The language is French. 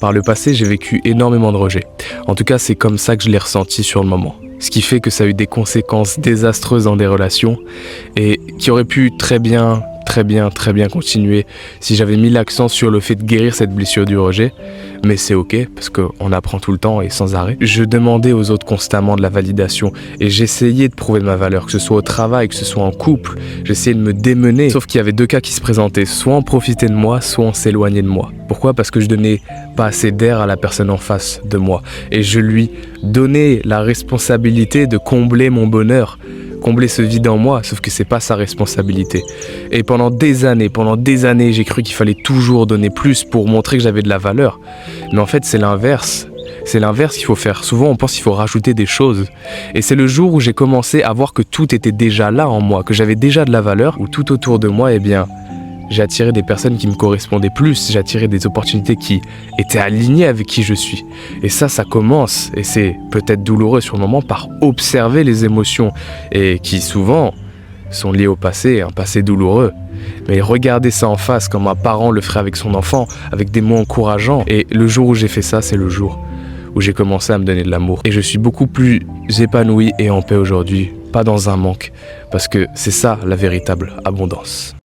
Par le passé, j'ai vécu énormément de rejets. En tout cas, c'est comme ça que je l'ai ressenti sur le moment. Ce qui fait que ça a eu des conséquences désastreuses dans des relations et qui auraient pu très bien continuer si j'avais mis l'accent sur le fait de guérir cette blessure du rejet. Mais c'est ok, parce qu'on apprend tout le temps et sans arrêt. Je demandais aux autres constamment de la validation et j'essayais de prouver de ma valeur, que ce soit au travail, que ce soit en couple. J'essayais de me démener, sauf qu'il y avait deux cas qui se présentaient. Soit on profitait de moi, soit on s'éloignait de moi. Pourquoi ? Parce que je donnais pas assez d'air à la personne en face de moi. Et je lui donnais la responsabilité de combler mon bonheur, combler ce vide en moi, sauf que c'est pas sa responsabilité. Et pendant des années, j'ai cru qu'il fallait toujours donner plus pour montrer que j'avais de la valeur. Mais en fait, c'est l'inverse. C'est l'inverse qu'il faut faire. Souvent, on pense qu'il faut rajouter des choses. Et c'est le jour où j'ai commencé à voir que tout était déjà là en moi, que j'avais déjà de la valeur, où tout autour de moi, j'ai attiré des personnes qui me correspondaient plus, j'ai attiré des opportunités qui étaient alignées avec qui je suis. Et ça commence, et c'est peut-être douloureux sur le moment, par observer les émotions, et qui souvent sont liées au passé, un passé douloureux. Mais regarder ça en face comme un parent le ferait avec son enfant, avec des mots encourageants. Et le jour où j'ai fait ça, c'est le jour où j'ai commencé à me donner de l'amour. Et je suis beaucoup plus épanoui et en paix aujourd'hui, pas dans un manque, parce que c'est ça la véritable abondance.